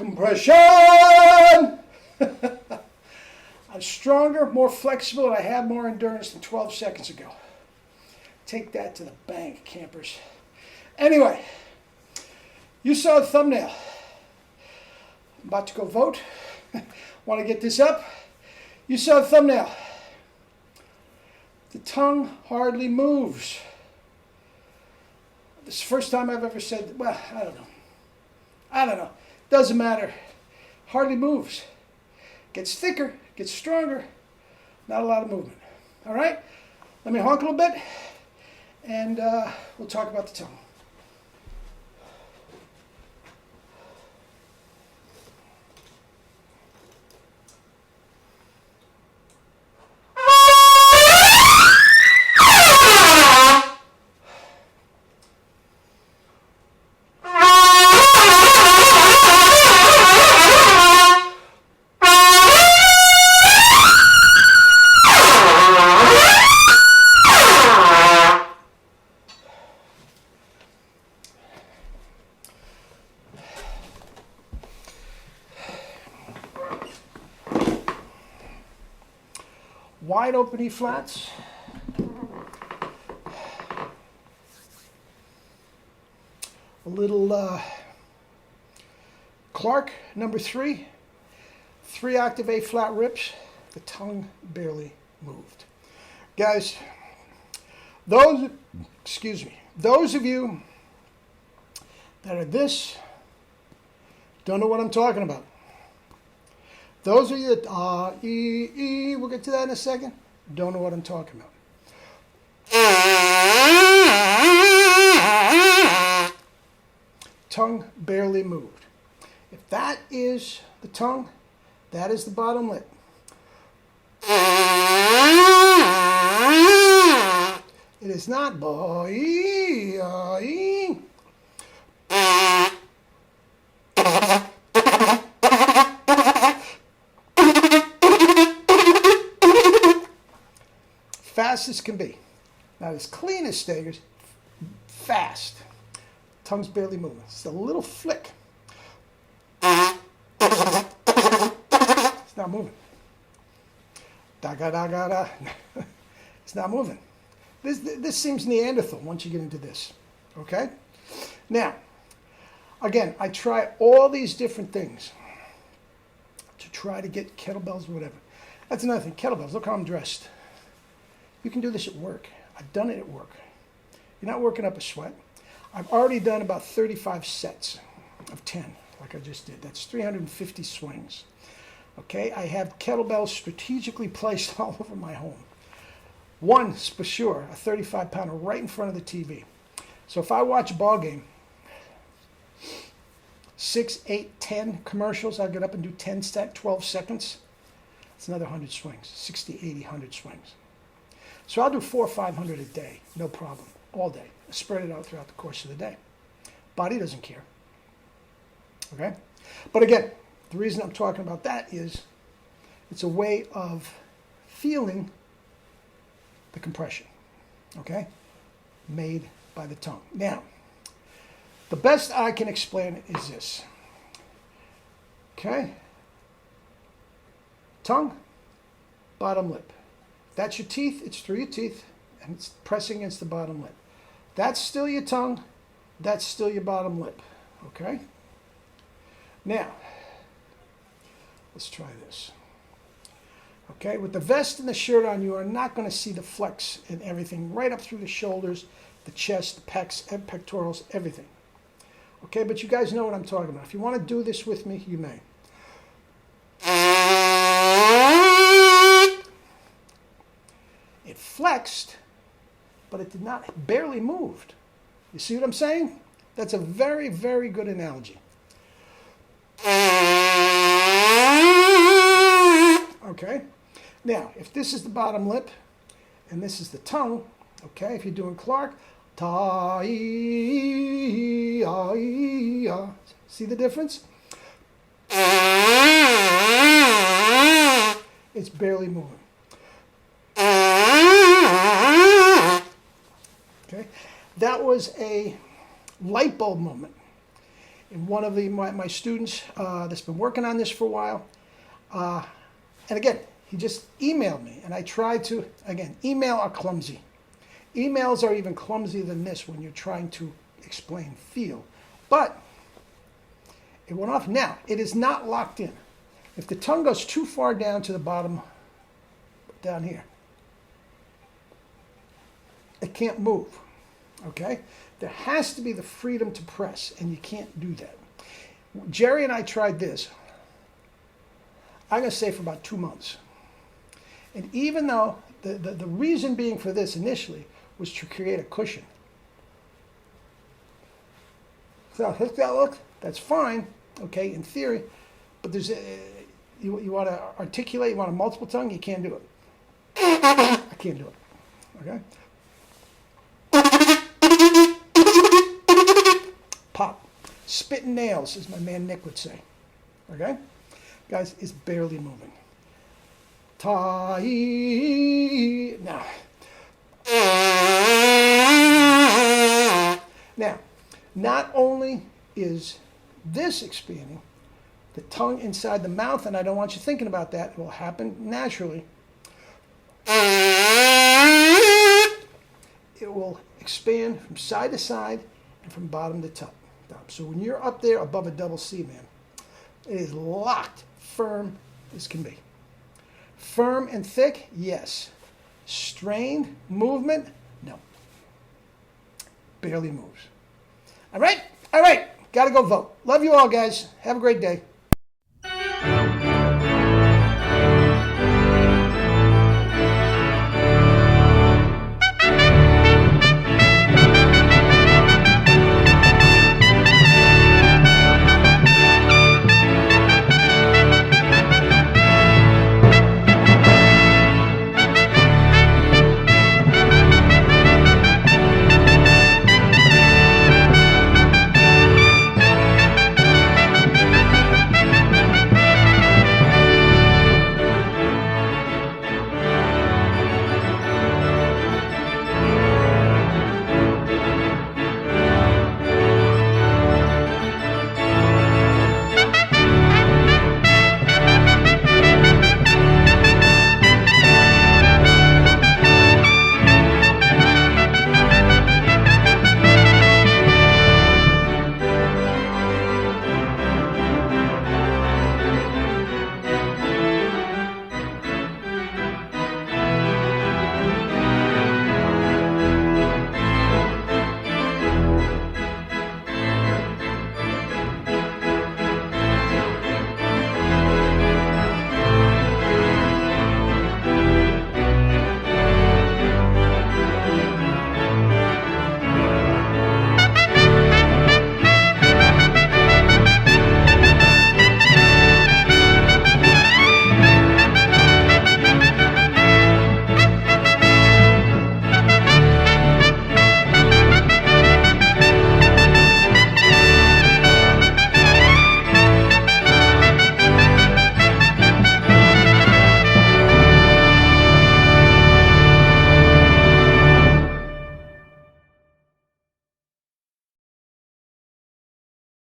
Compression! I'm stronger, more flexible, and I have more endurance than 12 seconds ago. Take that to the bank, campers. Anyway, you saw the thumbnail. I'm about to go vote. Want to get this up? You saw the thumbnail. The tongue hardly moves. This is the first time I've ever said, well, I don't know. Doesn't matter. Hardly moves. Gets thicker, gets stronger. Not a lot of movement. All right? Let me honk a little bit, and we'll talk about the tongue. Wide open E flats. A little Clark, number 3. 3-octave A flat rips. The tongue barely moved. Guys, those of you that are this, don't know what I'm talking about. Those of you that, we'll get to that in a second, don't know what I'm talking about. Tongue barely moved. If that is the tongue, that is the bottom lip. It is not boy. Fast as can be. Not as clean as Stager's. Fast. Tongue's barely moving. It's a little flick. It's not moving. Da-ga-da-ga-da. It's not moving. This seems Neanderthal once you get into this. Okay? Now, again, I try all these different things to try to get kettlebells or whatever. That's another thing. Kettlebells. Look how I'm dressed. You can do this at work. I've done it at work. You're not working up a sweat. I've already done about 35 sets of 10, like I just did. That's 350 swings. Okay, I have kettlebells strategically placed all over my home. One, for sure, a 35-pounder right in front of the TV. So if I watch a ball game, 6, 8, 10 commercials, I'll get up and do 10 set, 12 seconds. It's another 100 swings, 60, 80, 100 swings. So I'll do 400 or 500 a day, no problem, all day. I spread it out throughout the course of the day. Body doesn't care. Okay? But again, the reason I'm talking about that is it's a way of feeling the compression. Okay? Made by the tongue. Now, the best I can explain it is this. Okay? Tongue, bottom lip. That's your teeth, it's through your teeth, and it's pressing against the bottom lip. That's still your tongue, that's still your bottom lip, okay? Now, let's try this. Okay, with the vest and the shirt on, you are not going to see the flex and everything right up through the shoulders, the chest, the pecs, and pectorals, everything. Okay, but you guys know what I'm talking about. If you want to do this with me, you may. It flexed, but it did not, barely moved. You see what I'm saying? That's a very, very good analogy. Okay? Now, if this is the bottom lip, and this is the tongue, okay, if you're doing Clark, ta-ee-ah-ee-ah. See the difference? It's barely moving. Okay, that was a light bulb moment in one of my students that's been working on this for a while. And again, he just emailed me, and I tried to, again, email are clumsy. Emails are even clumsier than this when you're trying to explain feel. But it went off. Now, it is not locked in. If the tongue goes too far down to the bottom, down here, it can't move, okay? There has to be the freedom to press, and you can't do that. Jerry and I tried this, I'm going to say for about 2 months. And even though the reason being for this initially was to create a cushion. So look, that's fine, okay, in theory, but there's you want to articulate, you want a multiple tongue, you can't do it. I can't do it, okay? Pop. Spitting nails, as my man Nick would say, okay? Guys, it's barely moving. Now. Now, not only is this expanding, the tongue inside the mouth, and I don't want you thinking about that, it will happen naturally. It will expand from side to side and from bottom to top. So when you're up there above a double C, man, it is locked, firm as can be. Firm and thick, yes. Strained, movement, no. Barely moves. All right? All right. Got to go vote. Love you all, guys. Have a great day.